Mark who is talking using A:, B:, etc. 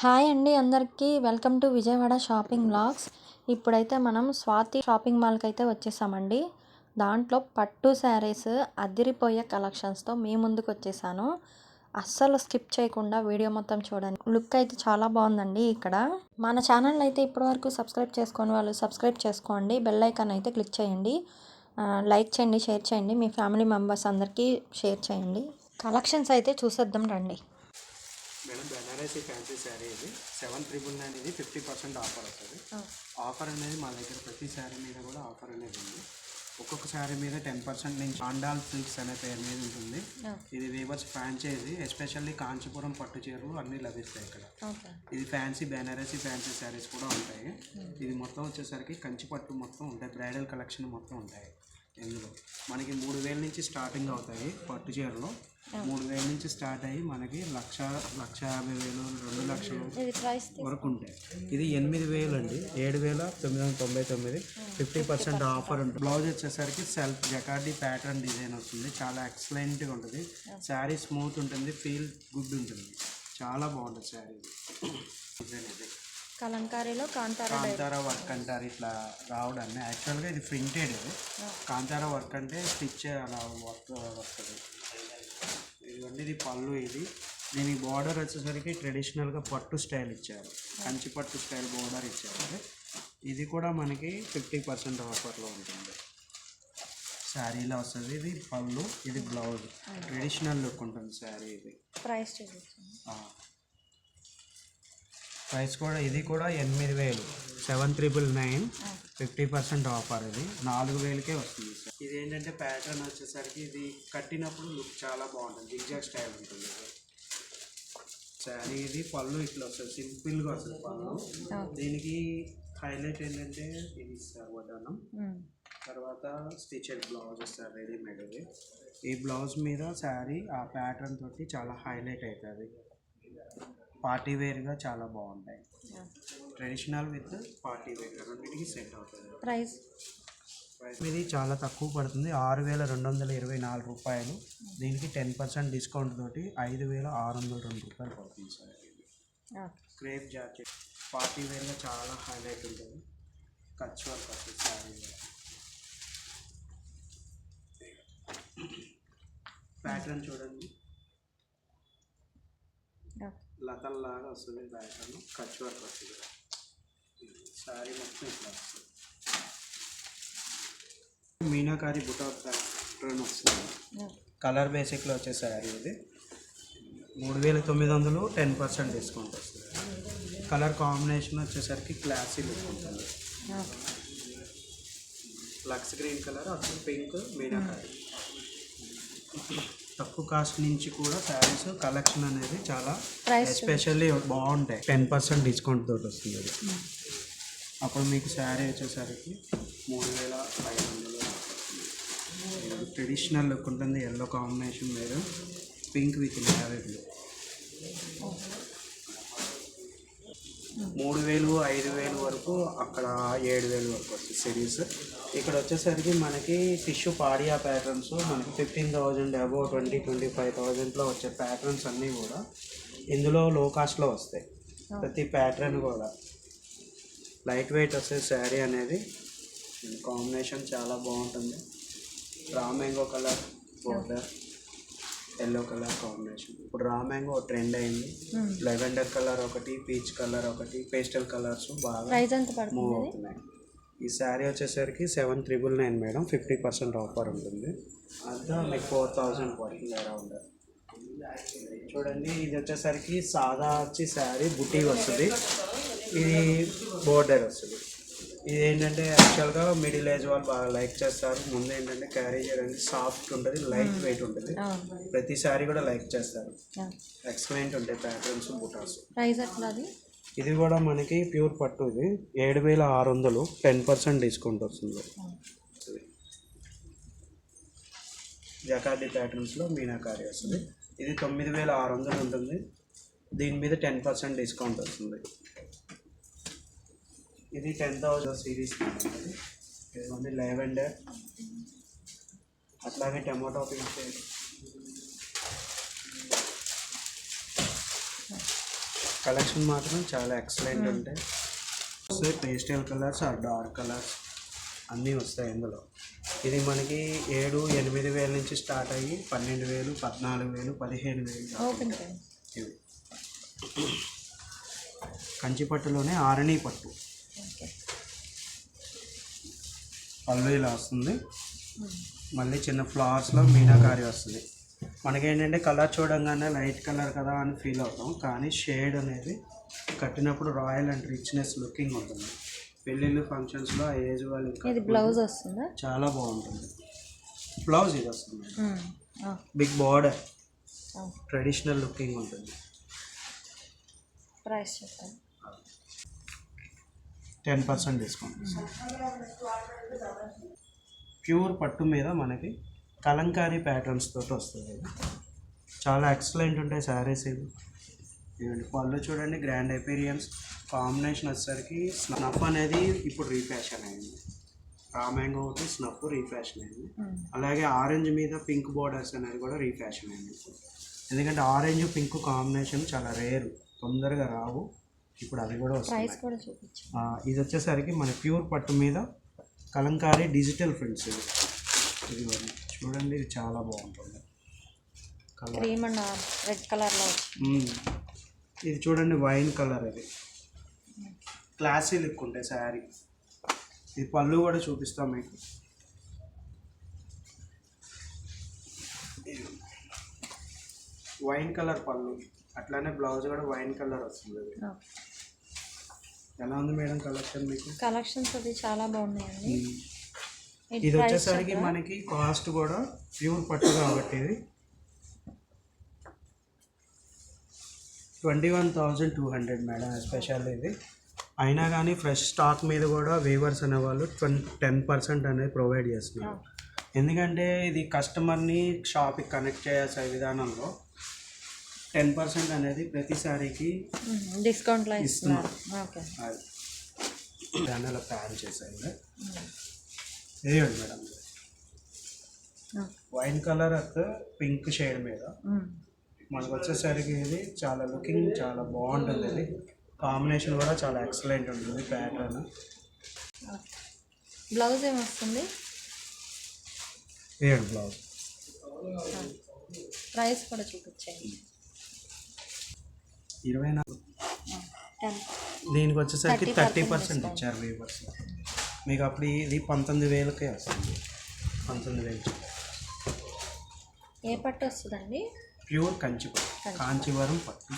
A: Hi అండి అందరికీ welcome to Vijayawada shopping vlogs. ఇప్పుడైతే మనం స్వాతి షాపింగ్ మాల్కి అయితే వచ్చేసామండి. దాంట్లో పట్టు శారీస్ అదిరిపోయే కలెక్షన్స్తో మీ ముందుకు వచ్చేసాను. అస్సలు స్కిప్ చేయకుండా వీడియో మొత్తం చూడండి. లుక్ అయితే చాలా బాగుందండి. ఇక్కడ మన ఛానల్ అయితే ఇప్పటివరకు సబ్స్క్రైబ్ చేసుకొని వాళ్ళు సబ్స్క్రైబ్ చేసుకోండి. బెల్ ఐకాన్ అయితే క్లిక్ చేయండి. లైక్ చేయండి, షేర్ చేయండి, మీ ఫ్యామిలీ మెంబర్స్ అందరికీ షేర్ చేయండి. కలెక్షన్స్ అయితే చూసేద్దాం రండి.
B: మేడం బెనారసీ ఫ్యాన్సీ శారీ ఇది 7,999 ఇది 50% ఆఫర్ వస్తుంది. ఆఫర్ అనేది మా దగ్గర ప్రతి శారీ మీద కూడా ఆఫర్ అనేది ఉంది. ఒక్కొక్క శారీ మీద 10% నుంచి ఆండాల్ సిల్క్స్ అనే పేరు మీద ఉంటుంది. ఇది వీవర్స్ ఫ్రాంచైజీ, ఎస్పెషల్లీ కాంచీపురం పట్టు చీరలు అన్నీ లభిస్తాయి ఇక్కడ. ఇది ఫ్యాన్సీ బెనారసీ ఫ్యాన్సీ శారీస్ కూడా ఉంటాయి. ఇది మొత్తం వచ్చేసరికి కంచి పట్టు మొత్తం ఉంటాయి, బ్రైడల్ కలెక్షన్ మొత్తం ఉంటాయి. ఇందులో మనకి 3,000 నుంచి స్టార్టింగ్ అవుతాయి. పట్టు చీరలు 3,000 నుంచి స్టార్ట్ అయ్యి మనకి 1,50,000, 2 లక్షలు వరకు ఉంటాయి. ఇది 8,000 అండి, 7,999, 50% ఆఫర్ ఉంటుంది. బ్లౌజ్ వచ్చేసరికి సెల్ఫ్ జకార్డీ ప్యాటర్న్ డిజైన్ వస్తుంది. చాలా ఎక్సలెంట్గా ఉంటుంది. శారీ స్మూత్ ఉంటుంది, ఫీల్ గుడ్ ఉంటుంది. చాలా బాగుంటుంది శారీ డిజైన్. ఇది
A: కలంకారీలో
B: కాంతారా వర్క్ అంటారు ఇట్లా రావడాన్ని. యాక్చువల్గా ఇది ప్రింటెడ్. కాంతారా వర్క్ అంటే స్టిచ్ అలా వర్క్ వస్తుంది. ఇదిగోండి, ఇది పళ్ళు. ఇది దీనికి బార్డర్ వచ్చేసరికి ట్రెడిషనల్గా పట్టు స్టైల్ ఇచ్చారు, కంచి పట్టు స్టైల్ బార్డర్ ఇచ్చారు. ఇది కూడా మనకి 50% ఆఫర్లో ఉంటుంది. శారీలో వస్తుంది. ఇది పళ్ళు, ఇది బ్లౌజ్. ట్రెడిషనల్ లుక్ ఉంటుంది శారీ. ఇది ప్రైస్ కూడా ఇది కూడా 8,000, 7,999, 50% ఆఫర్. ఇది 4,000కే వస్తుంది. ఇది ఏంటంటే ప్యాటర్న్ వచ్చేసరికి ఇది కట్టినప్పుడు లుక్ చాలా బాగుంటుంది, జిగ్జాగ్ స్టైల్ ఉంటుంది. శారీ ఇది పళ్ళు ఇట్లా వస్తుంది, సింపుల్గా వస్తుంది పళ్ళు. దీనికి హైలైట్ ఏంటంటే ఇది ఇస్తారు వడ్డానం, తర్వాత స్టిచెడ్ బ్లౌజ్ వస్తారు రెడీమేడ్ది. ఈ బ్లౌజ్ మీద శారీ ఆ ప్యాటర్న్ తోటి చాలా హైలైట్ అవుతుంది. పార్టీ వేర్గా చాలా బాగుంటాయి. ట్రెడిషనల్ విత్ పార్టీ వేర్ రెండింటికి సెట్ అవుతుంది. ప్రైస్ ఇది చాలా తక్కువ పడుతుంది, 6,224 రూపాయలు. దీనికి 10% డిస్కౌంట్ తోటి 5,602 రూపాయలు పడుతుంది సార్. క్రేప్ జాకెట్ పార్టీ వేర్గా చాలా హైలైట్ ఉంటుంది. కచ్ వర్క్ వస్తుంది శారీ. ప్యాటర్న్ చూడండి, లతల్లాగా వస్తుంది ప్యాటర్న్, కచ్ వర్క్ వస్తుంది. శారీ మొత్తం ఇట్లా వస్తుంది. మీనాకారి బుటా ప్యాటర్న్ వస్తుంది. కలర్ బేసిక్లో వచ్చే శారీ ఇది 3,900, 10% డిస్కౌంట్ వస్తుంది. కలర్ కాంబినేషన్ వచ్చేసరికి క్లాసీ లుక్ ఉంటుంది. లక్స్ గ్రీన్ కలర్, అసలు పింక్, మీనాకారి. తక్కువ కాస్ట్ నుంచి కూడా శారీస్ కలెక్షన్ అనేది చాలా ఎస్పెషల్లీ బాగుంటాయి. 10% డిస్కౌంట్ తోటి వస్తుంది అది. అప్పుడు మీకు శారీ వచ్చేసరికి 3,500. ట్రెడిషనల్ లుక్ ఉంటుంది, ఎల్లో కాంబినేషన్ మీద పింక్ విత్ నేవీ బ్లూ. 3,000, 5,000 వరకు, అక్కడ 7,000 వరకు వస్తుంది సిరీస్. ఇక్కడ వచ్చేసరికి మనకి టిష్యూ పాడియా ప్యాటర్న్స్ మనకి 15,000 అబోవ్ 20,000-25,000లో వచ్చే ప్యాటర్న్స్ అన్నీ కూడా ఇందులో లో కాస్ట్లో వస్తాయి. ప్రతి ప్యాటర్న్ కూడా లైట్ వెయిట్ వస్తుంది శారీ అనేది. కాంబినేషన్ చాలా బాగుంటుంది. Raw mango colour border, yellow colour combination. ఇప్పుడు రా మ్యాంగో ట్రెండ్ అయింది. లెవెండర్ కలర్ ఒకటి, పీచ్ కలర్ ఒకటి, పేస్టల్ కలర్స్ బాగా మూవ్ అవుతున్నాయి. ఈ శారీ వచ్చేసరికి 7,999 మేడం, 50% ఆఫర్ ఉంటుంది. అంతా మీకు 4,000 పడుతుంది అరౌండ్. చూడండి, ఇది వచ్చేసరికి సాదా వచ్చి శారీ బుటీ వస్తుంది. ఇది బోర్డర్ వస్తుంది. ఇది ఏంటంటే యాక్చువల్గా మిడిల్ ఏజ్ వాళ్ళు బాగా లైక్ చేస్తారు. ముందు ఏంటంటే క్యారీ చేయడానికి సాఫ్ట్ ఉంటుంది, లైట్ వెయిట్ ఉంటుంది. ప్రతి శారీ కూడా లైక్ చేస్తారు. ఎక్సలెంట్ ఉంటాయి ప్యాటర్న్స్, బుటాస్. ప్రైస్ ఎట్లా? ఇది కూడా మనకి ప్యూర్ పట్టు. ఇది 7,600, 10% డిస్కౌంట్ వస్తుంది. జకార్డీ ప్యాటర్న్స్లో మీనాకారి వస్తుంది. ఇది 9,600 ఉంటుంది. దీని మీద 10% డిస్కౌంట్ వస్తుంది. ఇది 10,000 సిరీస్. ఇది లెవెండర్, అట్లాగే టమాటో పింక్, కలెక్షన్ మాత్రం చాలా ఎక్సలెంట్ ఉంటాయి. వస్తాయి pastel colours or dark colours అన్నీ వస్తాయి ఇందులో. ఇది మనకి 7-8 వేల నుంచి స్టార్ట్ అయ్యి 12,000, 14,000, 15,000 ఇవి. కంచి పట్టులోనే ఆరణి పట్టు. పళ్ళు ఇలా వస్తుంది, మళ్ళీ చిన్న ఫ్లవర్స్లో మీనాకారి వస్తుంది. మనకేంటంటే కలర్ చూడంగానే లైట్ కలర్ కదా అని ఫీల్ అవుతాం, కానీ షేడ్ అనేది కట్టినప్పుడు రాయల్ అండ్ రిచ్నెస్ లుకింగ్ ఉంటుంది. పెళ్ళిళ్ళు ఫంక్షన్స్లో ఆ ఏజ్ వాళ్ళు
A: ఇది బ్లౌజ్ వస్తుందా?
B: చాలా బాగుంటుంది. బ్లౌజ్ ఇది వస్తుంది, బిగ్ బార్డర్, ట్రెడిషనల్ లుకింగ్ ఉంటుంది.
A: ప్రైస్ చెప్పండి.
B: 10% డిస్కౌంట్. ప్యూర్ పట్టు మీద మనకి కలంకారీ ప్యాటర్న్స్ తోటి వస్తుంది. చాలా ఎక్సలెంట్ ఉంటాయి శారీస్ ఇవి. ఇవ్వండి పళ్ళు చూడండి, గ్రాండ్ ఎపీరియన్స్. కాంబినేషన్ వచ్చేసరికి స్నఫ్ అనేది ఇప్పుడు రీఫ్యాషన్ అయింది. రామ్యాంగో ఒకటి స్నఫ్ రీఫ్యాషన్ అయింది. అలాగే ఆరెంజ్ మీద పింక్ బోర్డర్స్ అనేది కూడా రీఫ్యాషన్ అయింది. ఎందుకంటే ఆరెంజ్ పింక్ కాంబినేషన్ చాలా రేరు, తొందరగా రావు. ఇప్పుడు అది కూడా వస్తుంది. ఇది వచ్చేసరికి మన ప్యూర్ పట్టు మీద కలంకారీ డిజిటల్ ప్రింట్స్. ఇది చూడండి, ఇది చాలా బాగుంటుంది.
A: క్రీమ్ అండ్ రెడ్ కలర్లో.
B: ఇది చూడండి వైన్ కలర్. ఇది క్లాసీ లుక్ ఉంటాయి శారీ. ఇది పళ్ళు కూడా చూపిస్తాం మీకు. వైన్ కలర్ పళ్ళు, అట్లానే బ్లౌజ్ కూడా వైన్ కలర్ వస్తుంది. ఎలా ఉంది మేడం కలెక్షన్ మీకు?
A: కలెక్షన్స్ అది చాలా బాగున్నాయండి.
B: ఇది వచ్చేసరికి మనకి కాస్ట్ కూడా ప్యూర్ పట్టు కాబట్టి ఇది 21,200 మేడం. ఎస్పెషల్ ఇది అయినా కానీ ఫ్రెష్ స్టాక్ మీద కూడా వీవర్స్ అనేవాళ్ళు 10% అనేది ప్రొవైడ్ చేస్తున్నారు. ఎందుకంటే ఇది కస్టమర్ని షాప్కి కనెక్ట్ చేయాల్సిన విధానంలో 10% అనేది ప్రతిసారికి
A: డిస్కౌంట్లో ఇస్తున్నారు.
B: దాన్ని అలా ప్యాన్ చేసేయండి. వేయండి మేడం. వైన్ కలర్ అయితే పింక్ షేడ్ మీద మనకు వచ్చేసరికి ఇది చాలా లుకింగ్ చాలా బాగుంటుంది. ఇది కాంబినేషన్ కూడా చాలా ఎక్సలెంట్ ఉంటుంది. ప్యాటర్న్
A: బ్లౌజ్ ఏమొస్తుంది?
B: వేయండి బ్లౌజ్.
A: ప్రైస్ కూడా చూపించండి.
B: 24. దీనికి వచ్చేసరికి 30% ఇచ్చారు వీవర్స్. మీకు అప్పుడు ఇది 19,000కే వస్తుంది. 19,000.
A: ఏ పట్టు వస్తుందండి?
B: ప్యూర్ కంచి పట్టు, కాంచీవరం పట్టు.